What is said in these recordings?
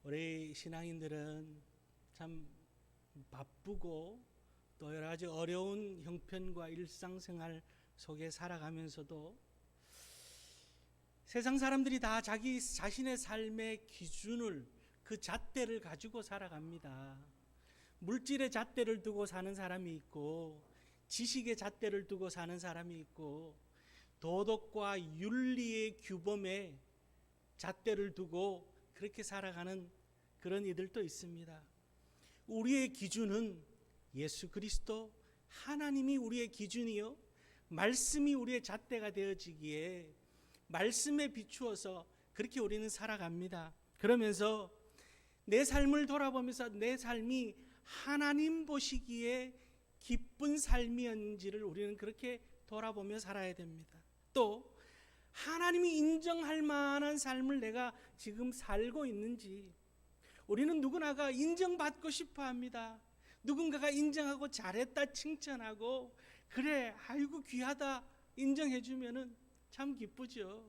우리 신앙인들은 참 바쁘고 또 여러 가지 어려운 형편과 일상생활 속에 살아가면서도 세상 사람들이 다 자기 자신의 삶의 기준을, 그 잣대를 가지고 살아갑니다. 물질의 잣대를 두고 사는 사람이 있고, 지식의 잣대를 두고 사는 사람이 있고, 도덕과 윤리의 규범에 잣대를 두고 그렇게 살아가는 그런 이들도 있습니다. 우리의 기준은 예수 그리스도, 하나님이 우리의 기준이요, 말씀이 우리의 잣대가 되어지기에 말씀에 비추어서 그렇게 우리는 살아갑니다. 그러면서 내 삶을 돌아보면서 내 삶이 하나님 보시기에 기쁜 삶이었는지를 우리는 그렇게 돌아보며 살아야 됩니다. 또 하나님이 인정할 만한 삶을 내가 지금 살고 있는지, 우리는 누구나가 인정받고 싶어 합니다. 누군가가 인정하고 잘했다 칭찬하고, 그래 아이고 귀하다 인정해 주면은 참 기쁘죠.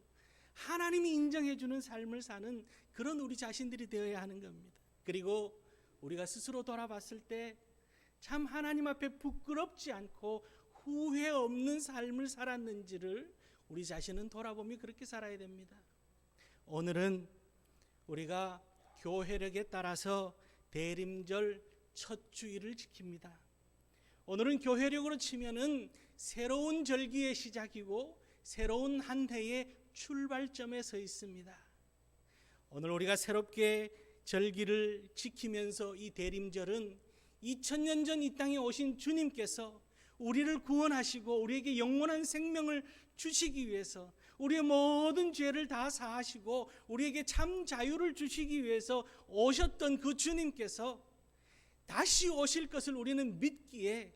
하나님이 인정해 주는 삶을 사는 그런 우리 자신들이 되어야 하는 겁니다. 그리고 우리가 스스로 돌아봤을 때 참 하나님 앞에 부끄럽지 않고 후회 없는 삶을 살았는지를 우리 자신은 돌아보며 그렇게 살아야 됩니다. 오늘은 우리가 교회력에 따라서 대림절 첫 주일을 지킵니다. 오늘은 교회력으로 치면은 새로운 절기의 시작이고 새로운 한 해의 출발점에 서 있습니다. 오늘 우리가 새롭게 절기를 지키면서 이 대림절은 2000년 전 이 땅에 오신 주님께서 우리를 구원하시고 우리에게 영원한 생명을 주시기 위해서, 우리의 모든 죄를 다 사하시고 우리에게 참 자유를 주시기 위해서 오셨던 그 주님께서 다시 오실 것을 우리는 믿기에,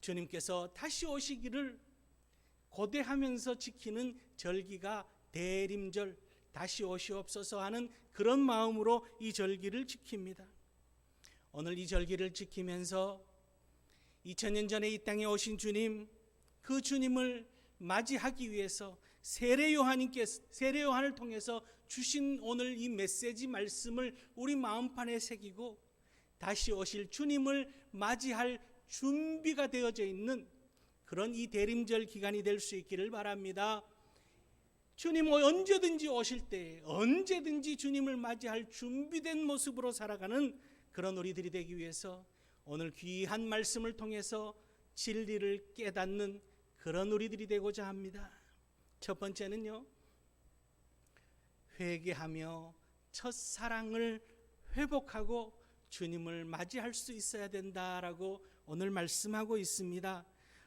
주님께서 다시 오시기를 고대하면서 지키는 절기가 대림절, 다시 오시옵소서 하는 그런 마음으로 이 절기를 지킵니다. 오늘 이 절기를 지키면서 2000년 전에 이 땅에 오신 주님, 그 주님을 맞이하기 위해서 세례 요한을 통해서 주신 오늘 이 메시지 말씀을 우리 마음판에 새기고 다시 오실 주님을 맞이할 준비가 되어져 있는 그런 이 대림절 기간이 될 수 있기를 바랍니다. 주님 언제든지 오실 때 언제든지 주님을 맞이할 준비된 모습으로 살아가는 그런 우리들이 되기 위해서 오늘 귀한 말씀을 통해서 진리를 깨닫는 그런 우리들이 되고자 합니다. 첫 번째는요, 회개하며 첫사랑을 회복하고 주님을 맞이할 수 있어야 된다라고 오늘 말씀하고 있습니다.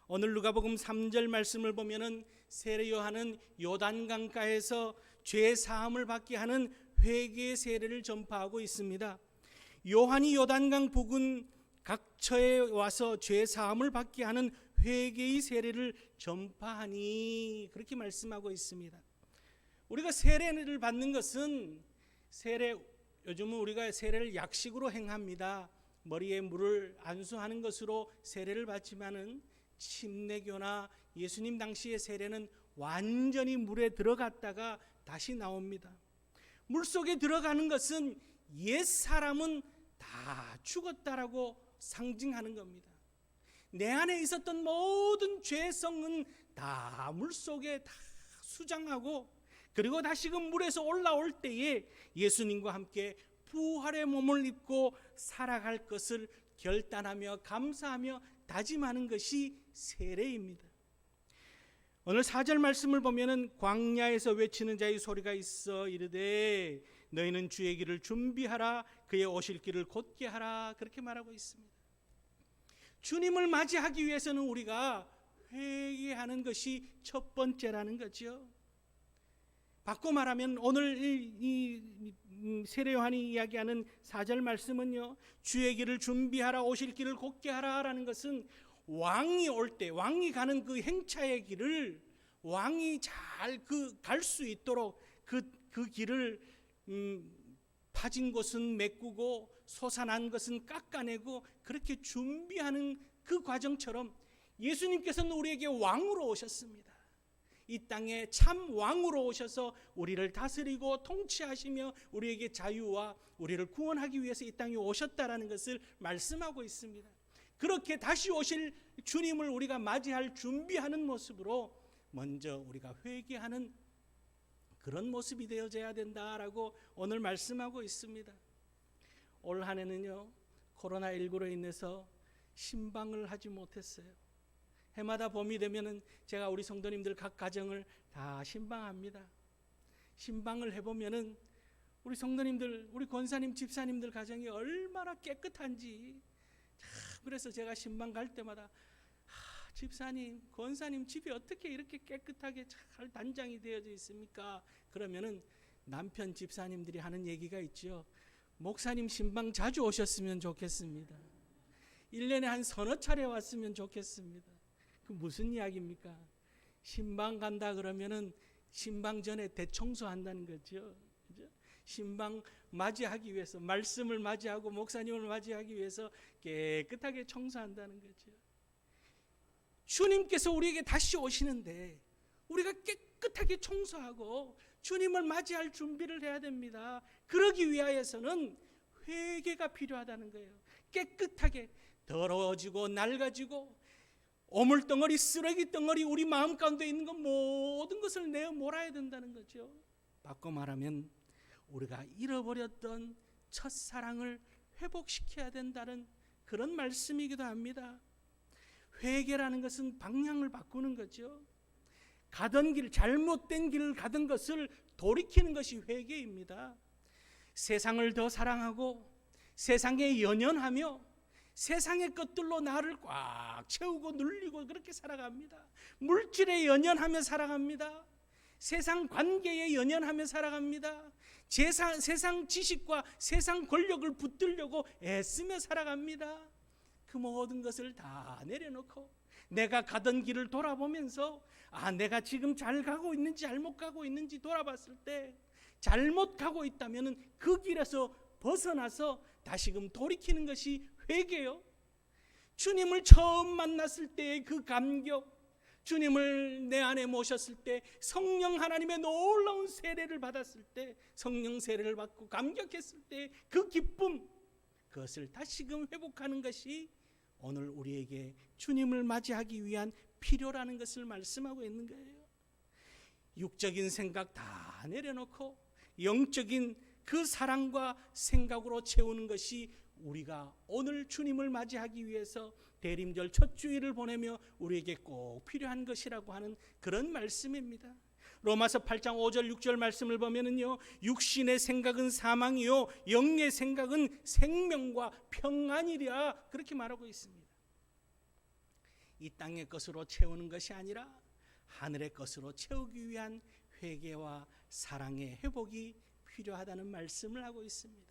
오늘 누가복음 3절 말씀을 보면은 세례 요한은 요단강가에서 죄 사함을 받게 하는 회개의 세례를 전파하고 있습니다. 요한이 요단강 부근 각처에 와서 죄 사함을 받게 하는 회개의 세례를 전파하니, 그렇게 말씀하고 있습니다. 우리가 세례를 받는 것은 요즘은 우리가 세례를 약식으로 행합니다. 머리에 물을 안수하는 것으로 세례를 받지만은 침례교나 예수님 당시의 세례는 완전히 물에 들어갔다가 다시 나옵니다. 물속에 들어가는 것은 옛 사람은 다 죽었다라고 상징하는 겁니다. 내 안에 있었던 모든 죄성은 다 물속에 다 수장하고, 그리고 다시금 물에서 올라올 때에 예수님과 함께 부활의 몸을 입고 살아갈 것을 결단하며 감사하며 다짐하는 것이 세례입니다. 오늘 4절 말씀을 보면은 광야에서 외치는 자의 소리가 있어 이르되 너희는 주의 길을 준비하라, 그의 오실 길을 곧게 하라, 그렇게 말하고 있습니다. 주님을 맞이하기 위해서는 우리가 회개하는 것이 첫 번째라는 거죠. 바꿔 말하면 오늘 이 세례 요한이 이야기하는 4절 말씀은요, 주의 길을 준비하라, 오실 길을 곧게 하라라는 것은 왕이 올 때, 왕이 가는 그 행차의 길을 왕이 잘 갈 수 있도록 그 길을 파진 곳은 메꾸고 솟아난 것은 깎아내고 그렇게 준비하는 그 과정처럼 예수님께서는 우리에게 왕으로 오셨습니다. 이 땅에 참 왕으로 오셔서 우리를 다스리고 통치하시며 우리에게 자유와 우리를 구원하기 위해서 이 땅에 오셨다라는 것을 말씀하고 있습니다. 그렇게 다시 오실 주님을 우리가 맞이할 준비하는 모습으로 먼저 우리가 회개하는 그런 모습이 되어져야 된다라고 오늘 말씀하고 있습니다. 올 한 해는요, 코로나19로 인해서 신방을 하지 못했어요. 해마다 봄이 되면은 제가 우리 성도님들 각 가정을 다 신방합니다. 신방을 해보면은 우리 성도님들, 우리 권사님, 집사님들 가정이 얼마나 깨끗한지, 그래서 제가 신방 갈 때마다 집사님, 권사님 집이 어떻게 이렇게 깨끗하게 잘 단장이 되어져 있습니까? 그러면은 남편 집사님들이 하는 얘기가 있죠. 목사님 신방 자주 오셨으면 좋겠습니다. 1년에 한 서너 차례 왔으면 좋겠습니다. 그 무슨 이야기입니까? 신방 간다 그러면은 신방 전에 대청소한다는 거죠. 그죠? 신방 맞이하기 위해서, 말씀을 맞이하고 목사님을 맞이하기 위해서 깨끗하게 청소한다는 거죠. 주님께서 우리에게 다시 오시는데 우리가 깨끗하게 청소하고 주님을 맞이할 준비를 해야 됩니다. 그러기 위하여서는 회개가 필요하다는 거예요. 깨끗하게 더러워지고 낡아지고 오물덩어리, 쓰레기 덩어리, 우리 마음 가운데 있는 것 모든 것을 내어 몰아야 된다는 거죠. 바꿔 말하면 우리가 잃어버렸던 첫사랑을 회복시켜야 된다는 그런 말씀이기도 합니다. 회개라는 것은 방향을 바꾸는 거죠. 가던 길, 잘못된 길을 가던 것을 돌이키는 것이 회개입니다. 세상을 더 사랑하고 세상에 연연하며 세상의 것들로 나를 꽉 채우고 눌리고 그렇게 살아갑니다. 물질에 연연하며 살아갑니다. 세상 관계에 연연하며 살아갑니다. 세상 지식과 세상 권력을 붙들려고 애쓰며 살아갑니다. 그 모든 것을 다 내려놓고 내가 가던 길을 돌아보면서 내가 지금 잘 가고 있는지 잘못 가고 있는지 돌아봤을 때 잘못 가고 있다면 그 길에서 벗어나서 다시금 돌이키는 것이 회개요. 주님을 처음 만났을 때의 그 감격, 주님을 내 안에 모셨을 때 성령 하나님의 놀라운 세례를 받았을 때, 성령 세례를 받고 감격했을 때 그 기쁨, 그것을 다시금 회복하는 것이 오늘 우리에게 주님을 맞이하기 위한 필요라는 것을 말씀하고 있는 거예요. 육적인 생각 다 내려놓고 영적인 그 사랑과 생각으로 채우는 것이 우리가 오늘 주님을 맞이하기 위해서 대림절 첫 주일을 보내며 우리에게 꼭 필요한 것이라고 하는 그런 말씀입니다. 로마서 8장 5절 6절 말씀을 보면은요, 육신의 생각은 사망이요 영의 생각은 생명과 평안이랴, 그렇게 말하고 있습니다. 이 땅의 것으로 채우는 것이 아니라 하늘의 것으로 채우기 위한 회개와 사랑의 회복이 필요하다는 말씀을 하고 있습니다.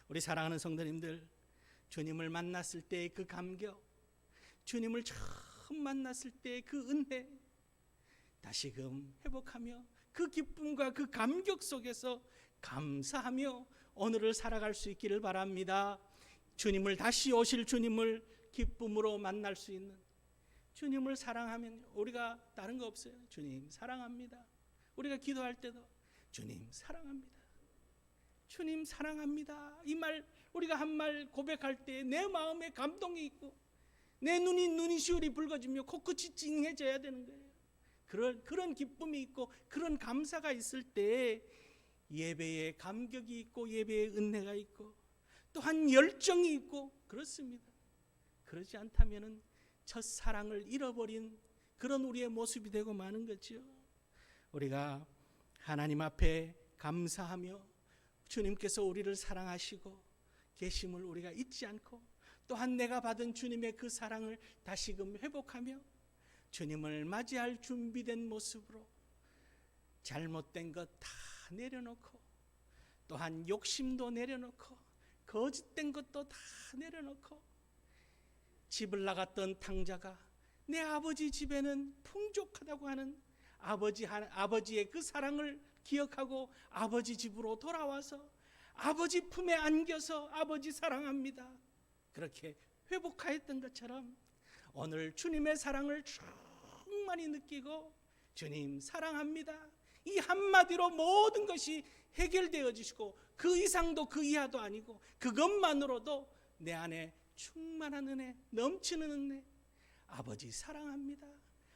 우리 사랑하는 성도님들, 주님을 만났을 때의 그 감격, 주님을 처음 만났을 때의 그 은혜 다시금 회복하며 그 기쁨과 그 감격 속에서 감사하며 오늘을 살아갈 수 있기를 바랍니다. 주님을, 다시 오실 주님을 기쁨으로 만날 수 있는, 주님을 사랑하면 우리가 다른 거 없어요. 주님 사랑합니다. 우리가 기도할 때도 주님 사랑합니다. 주님 사랑합니다. 이 말, 우리가 한 말 고백할 때 내 마음에 감동이 있고 내 눈시울이 붉어지며 코끝이 찡해져야 되는 거예요. 그런 기쁨이 있고 그런 감사가 있을 때 예배에 감격이 있고 예배에 은혜가 있고 또한 열정이 있고 그렇습니다. 그러지 않다면은 첫사랑을 잃어버린 그런 우리의 모습이 되고 마는 거죠. 우리가 하나님 앞에 감사하며 주님께서 우리를 사랑하시고 계심을 우리가 잊지 않고 또한 내가 받은 주님의 그 사랑을 다시금 회복하며 주님을 맞이할 준비된 모습으로 잘못된 것 다 내려놓고 또한 욕심도 내려놓고 거짓된 것도 다 내려놓고 집을 나갔던 탕자가 내 아버지 집에는 풍족하다고 하는 아버지의 그 사랑을 기억하고 아버지 집으로 돌아와서 아버지 품에 안겨서 아버지 사랑합니다, 그렇게 회복하였던 것처럼 오늘 주님의 사랑을 충만히 느끼고 주님 사랑합니다. 이 한마디로 모든 것이 해결되어지시고 그 이상도 그 이하도 아니고 그것만으로도 내 안에 충만한 은혜, 넘치는 은혜, 아버지 사랑합니다.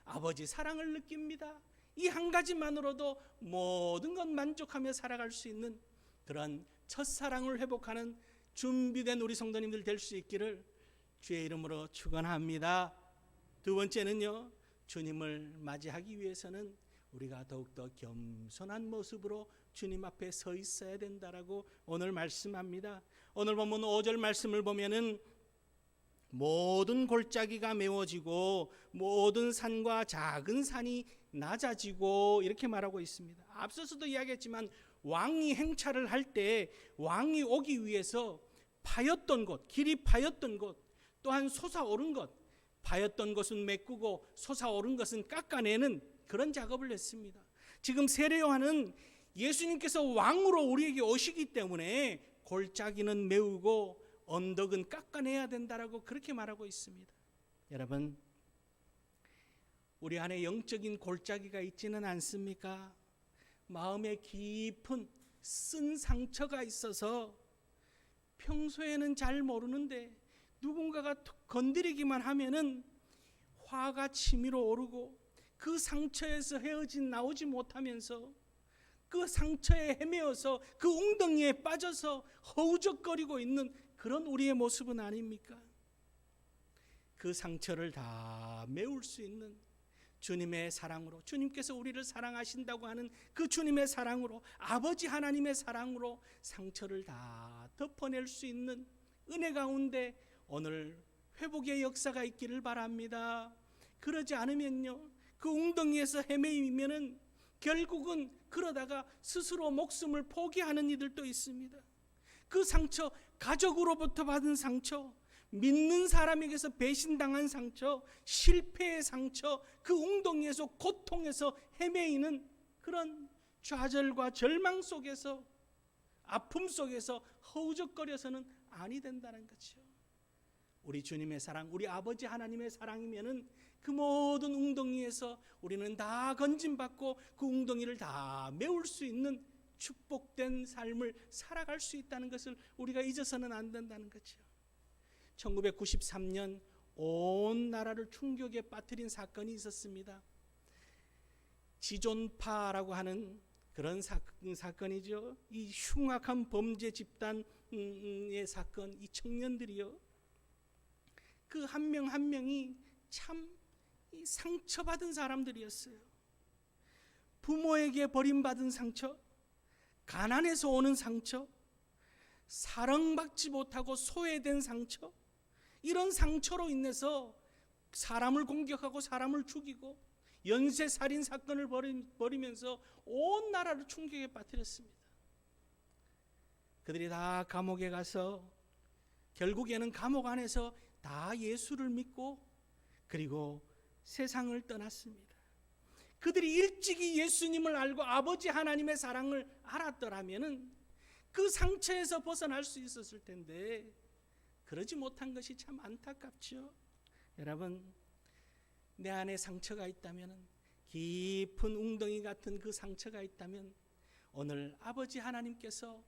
아버지 사랑을 느낍니다. 이 한 가지만으로도 모든 것 만족하며 살아갈 수 있는 그런 첫사랑을 회복하는 준비된 우리 성도님들 될 수 있기를 주의 이름으로 축원합니다. 두 번째는요, 주님을 맞이하기 위해서는 우리가 더욱더 겸손한 모습으로 주님 앞에 서 있어야 된다라고 오늘 말씀합니다. 오늘 본문 5절 말씀을 보면은 모든 골짜기가 메워지고 모든 산과 작은 산이 낮아지고 이렇게 말하고 있습니다. 앞서서도 이야기했지만 왕이 행차를 할 때 왕이 오기 위해서 파였던 곳, 길이 파였던 곳, 또한 솟아오른 것, 파였던 것은 메꾸고 솟아오른 것은 깎아내는 그런 작업을 했습니다. 지금 세례 요한은 예수님께서 왕으로 우리에게 오시기 때문에 골짜기는 메우고 언덕은 깎아내야 된다라고 그렇게 말하고 있습니다. 여러분, 우리 안에 영적인 골짜기가 있지는 않습니까? 마음에 깊은 쓴 상처가 있어서 평소에는 잘 모르는데 누군가가 건드리기만 하면은 화가 치밀어 오르고 그 상처에서 나오지 못하면서 그 상처에 헤매어서 그 웅덩이에 빠져서 허우적거리고 있는 그런 우리의 모습은 아닙니까? 그 상처를 다 메울 수 있는 주님의 사랑으로, 주님께서 우리를 사랑하신다고 하는 그 주님의 사랑으로, 아버지 하나님의 사랑으로 상처를 다 덮어낼 수 있는 은혜 가운데 오늘 회복의 역사가 있기를 바랍니다. 그러지 않으면요, 그 웅덩이에서 헤매이면은 결국은 그러다가 스스로 목숨을 포기하는 이들도 있습니다. 그 상처, 가족으로부터 받은 상처, 믿는 사람에게서 배신당한 상처, 실패의 상처, 그 웅덩이에서 고통에서 헤매이는 그런 좌절과 절망 속에서, 아픔 속에서 허우적거려서는 아니 된다는 거죠. 우리 주님의 사랑, 우리 아버지 하나님의 사랑이면은 그 모든 웅덩이에서 우리는 다 건짐받고 그 웅덩이를 다 메울 수 있는 축복된 삶을 살아갈 수 있다는 것을 우리가 잊어서는 안 된다는 거죠. 1993년 온 나라를 충격에 빠뜨린 사건이 있었습니다. 지존파라고 하는 그런 사건이죠. 이 흉악한 범죄 집단의 사건, 이 청년들이요, 그 한 명 한 명이 참 상처받은 사람들이었어요. 부모에게 버림받은 상처, 가난에서 오는 상처, 사랑받지 못하고 소외된 상처, 이런 상처로 인해서 사람을 공격하고 사람을 죽이고 연쇄살인 사건을 벌이면서 온 나라를 충격에 빠뜨렸습니다. 그들이 다 감옥에 가서 결국에는 감옥 안에서 다 예수를 믿고 그리고 세상을 떠났습니다. 그들이 일찍이 예수님을 알고 아버지 하나님의 사랑을 알았더라면 그 상처에서 벗어날 수 있었을 텐데 그러지 못한 것이 참 안타깝죠. 여러분, 내 안에 상처가 있다면, 깊은 웅덩이 같은 그 상처가 있다면 오늘 아버지 하나님께서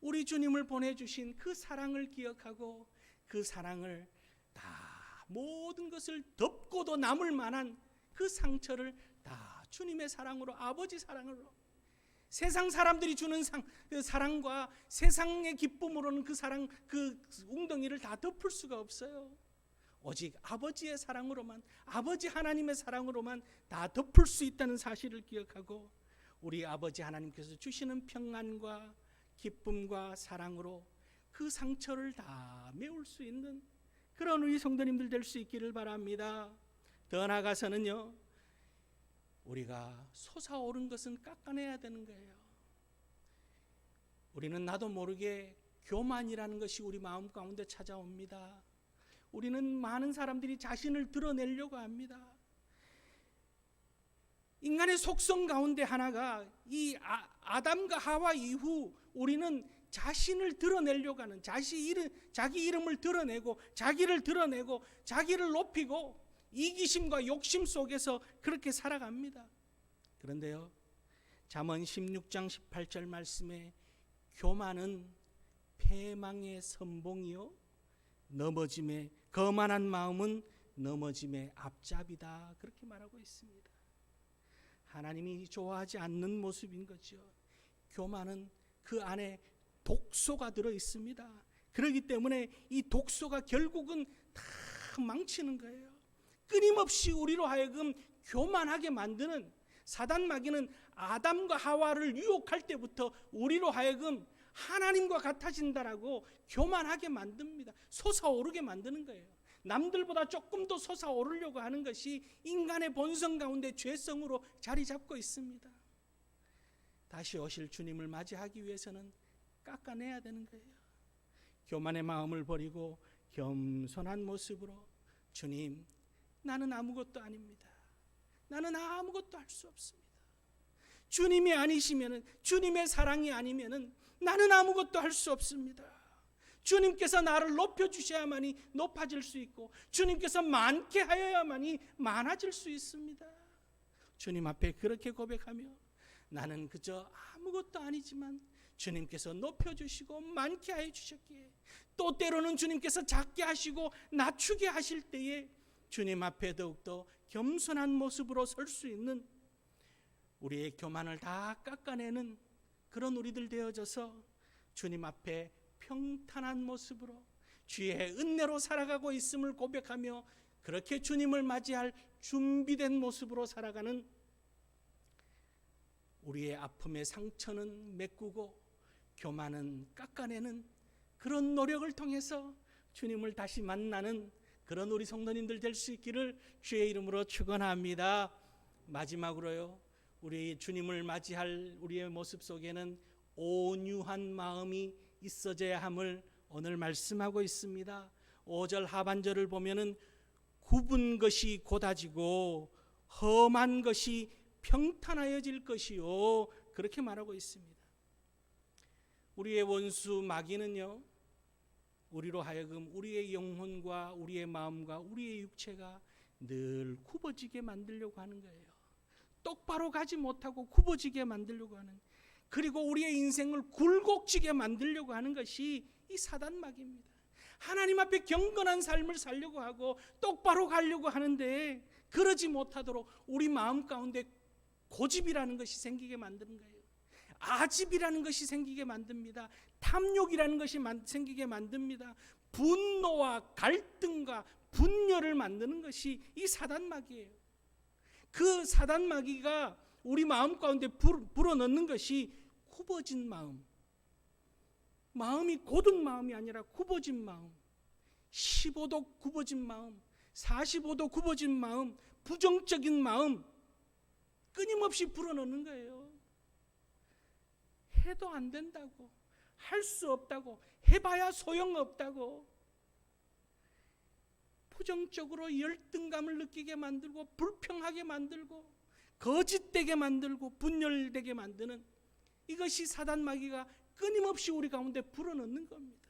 우리 주님을 보내주신 그 사랑을 기억하고 그 사랑을 다 모든 것을 덮고도 남을 만한 그 상처를 다 주님의 사랑으로, 아버지 사랑으로, 세상 사람들이 주는 그 사랑과 세상의 기쁨으로는 그 사랑, 그 웅덩이를 다 덮을 수가 없어요. 오직 아버지의 사랑으로만, 아버지 하나님의 사랑으로만 다 덮을 수 있다는 사실을 기억하고 우리 아버지 하나님께서 주시는 평안과 기쁨과 사랑으로 그 상처를 다 메울 수 있는 그런 우리 성도님들 될 수 있기를 바랍니다. 더 나아가서는요, 우리가 솟아오른 것은 깎아내야 되는 거예요. 우리는 나도 모르게 교만이라는 것이 우리 마음 가운데 찾아옵니다. 우리는 많은 사람들이 자신을 드러내려고 합니다. 인간의 속성 가운데 하나가 이 아담과 하와 이후 우리는 자신을 드러내려고 하는, 자기 이름을 드러내고 자기를 드러내고 자기를 높이고 이기심과 욕심 속에서 그렇게 살아갑니다. 그런데요, 잠언 16장 18절 말씀에 교만은 패망의 선봉이요 넘어짐에 거만한 마음은 넘어짐의 앞잡이다, 그렇게 말하고 있습니다. 하나님이 좋아하지 않는 모습인 거죠. 교만은 그 안에 독소가 들어 있습니다. 그렇기 때문에 이 독소가 결국은 다 망치는 거예요. 끊임없이 우리로 하여금 교만하게 만드는, 사단 마귀는 아담과 하와를 유혹할 때부터 우리로 하여금 하나님과 같아진다라고 교만하게 만듭니다. 솟아오르게 만드는 거예요. 남들보다 조금 더 솟아오르려고 하는 것이 인간의 본성 가운데 죄성으로 자리 잡고 있습니다. 다시 오실 주님을 맞이하기 위해서는 깎아내야 되는 거예요. 교만의 마음을 버리고 겸손한 모습으로, 주님, 나는 아무것도 아닙니다. 나는 아무것도 할 수 없습니다. 주님이 아니시면은, 주님의 사랑이 아니면은 나는 아무것도 할 수 없습니다. 주님께서 나를 높여주셔야만이 높아질 수 있고, 주님께서 많게 하여야만이 많아질 수 있습니다. 주님 앞에 그렇게 고백하며, 나는 그저 아무것도 아니지만 주님께서 높여주시고 많게 하여 주셨기에, 또 때로는 주님께서 작게 하시고 낮추게 하실 때에 주님 앞에 더욱더 겸손한 모습으로 설 수 있는, 우리의 교만을 다 깎아내는 그런 우리들 되어져서 주님 앞에 평탄한 모습으로 주의 은혜로 살아가고 있음을 고백하며, 그렇게 주님을 맞이할 준비된 모습으로 살아가는, 우리의 아픔의 상처는 메꾸고 교만은 깎아내는 그런 노력을 통해서 주님을 다시 만나는 그런 우리 성도님들 될 수 있기를 주의 이름으로 축원합니다. 마지막으로요, 우리 주님을 맞이할 우리의 모습 속에는 온유한 마음이 있어져야 함을 오늘 말씀하고 있습니다. 5절 하반절을 보면은 굽은 것이 곧아지고 험한 것이 평탄하여질 것이요, 그렇게 말하고 있습니다. 우리의 원수 마귀는요, 우리로 하여금 우리의 영혼과 우리의 마음과 우리의 육체가 늘 굽어지게 만들려고 하는 거예요. 똑바로 가지 못하고 굽어지게 만들려고 하는, 그리고 우리의 인생을 굴곡지게 만들려고 하는 것이 이 사단 마귀입니다. 하나님 앞에 경건한 삶을 살려고 하고 똑바로 가려고 하는데 그러지 못하도록 우리 마음 가운데 고집이라는 것이 생기게 만드는 거예요. 아집이라는 것이 생기게 만듭니다. 탐욕이라는 것이 생기게 만듭니다. 분노와 갈등과 분열을 만드는 것이 이 사단 마귀예요. 그 사단 마귀가 우리 마음 가운데 불어넣는 것이 굽어진 마음, 마음이 곧은 마음이 아니라 굽어진 마음, 15도 굽어진 마음, 45도 굽어진 마음, 부정적인 마음 끊임없이 불어넣는 거예요. 해도 안 된다고, 할 수 없다고, 해봐야 소용없다고, 부정적으로 열등감을 느끼게 만들고 불평하게 만들고 거짓되게 만들고 분열되게 만드는, 이것이 사단 마귀가 끊임없이 우리 가운데 불어넣는 겁니다.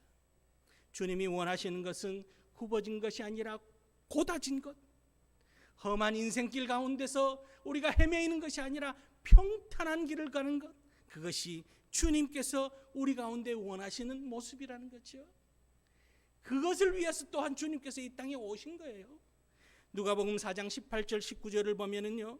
주님이 원하시는 것은 굽어진 것이 아니라 곧아진 것, 험한 인생길 가운데서 우리가 헤매이는 것이 아니라 평탄한 길을 가는 것, 그것이 주님께서 우리 가운데 원하시는 모습이라는 거죠. 그것을 위해서 또한 주님께서 이 땅에 오신 거예요. 누가복음 4장 18절 19절을 보면은요,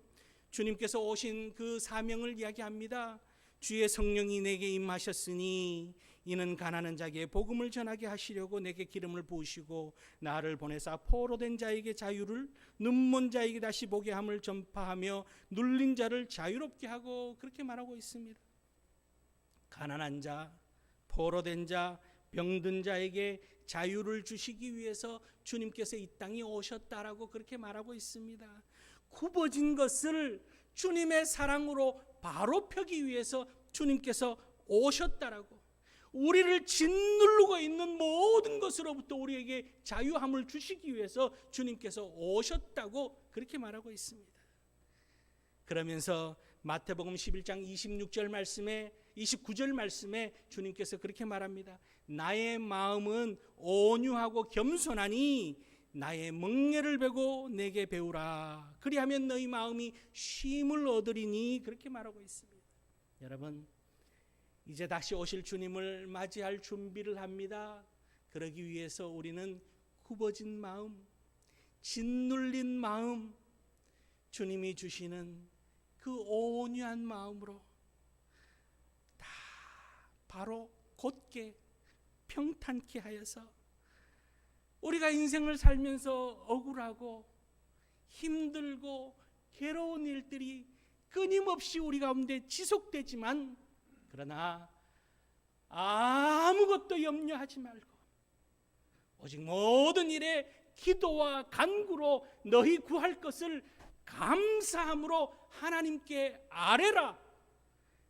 주님께서 오신 그 사명을 이야기합니다. 주의 성령이 내게 임하셨으니 이는 가난한 자에게 복음을 전하게 하시려고 내게 기름을 부으시고 나를 보내사 포로된 자에게 자유를, 눈먼 자에게 다시 보게 함을 전파하며 눌린 자를 자유롭게 하고, 그렇게 말하고 있습니다. 가난한 자, 포로된 자, 병든 자에게 자유를 주시기 위해서 주님께서 이 땅에 오셨다라고 그렇게 말하고 있습니다. 굽어진 것을 주님의 사랑으로 바로 펴기 위해서 주님께서 오셨다라고, 우리를 짓누르고 있는 모든 것으로부터 우리에게 자유함을 주시기 위해서 주님께서 오셨다고 그렇게 말하고 있습니다. 그러면서 마태복음 11장 26절 말씀에 29절 말씀에 주님께서 그렇게 말합니다. 나의 마음은 온유하고 겸손하니 나의 멍에를 베고 내게 배우라. 그리하면 너희 마음이 쉼을 얻으리니. 그렇게 말하고 있습니다. 여러분, 이제 다시 오실 주님을 맞이할 준비를 합니다. 그러기 위해서 우리는 굽어진 마음, 짓눌린 마음, 주님이 주시는 그 온유한 마음으로 다 바로 곧게 평탄케 하여서 우리가 인생을 살면서 억울하고 힘들고 괴로운 일들이 끊임없이 우리 가운데 지속되지만, 그러나 아무것도 염려하지 말고 오직 모든 일에 기도와 간구로 너희 구할 것을 감사함으로 하나님께 아뢰라.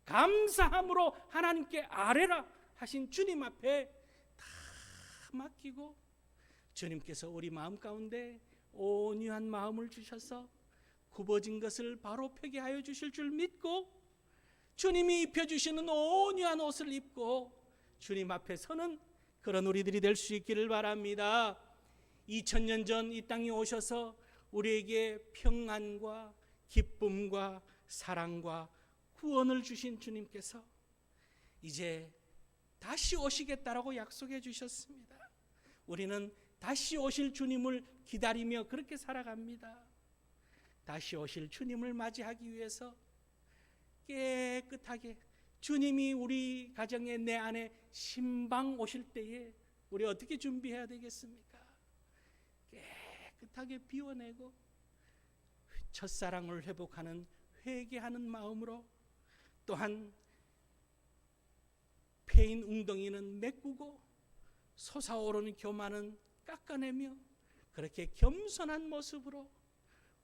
감사함으로 하나님께 아뢰라 하신 주님 앞에 다 맡기고, 주님께서 우리 마음 가운데 온유한 마음을 주셔서 굽어진 것을 바로 펴게 하여 주실 줄 믿고, 주님이 입혀주시는 온유한 옷을 입고 주님 앞에 서는 그런 우리들이 될 수 있기를 바랍니다. 2000년 전 이 땅에 오셔서 우리에게 평안과 기쁨과 사랑과 구원을 주신 주님께서 이제 다시 오시겠다라고 약속해 주셨습니다. 우리는 다시 오실 주님을 기다리며 그렇게 살아갑니다. 다시 오실 주님을 맞이하기 위해서 깨끗하게 주님이 우리 가정에 내 안에 신방 오실 때에 우리 어떻게 준비해야 되겠습니까? 깨끗하게 비워내고 첫사랑을 회복하는 회개하는 마음으로, 또한 패인 웅덩이는 메꾸고 솟아오르는 교만은 깎아내며 그렇게 겸손한 모습으로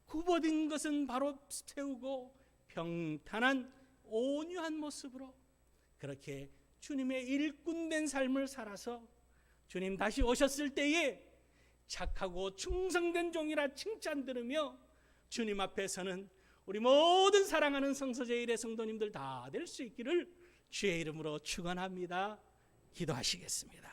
굽어진 것은 바로 세우고 평탄한 온유한 모습으로 그렇게 주님의 일꾼된 삶을 살아서 주님 다시 오셨을 때에 착하고 충성된 종이라 칭찬 들으며 주님 앞에서는 우리 모든 사랑하는 성서제일의 성도님들 다 될 수 있기를 주의 이름으로 축원합니다. 기도하시겠습니다.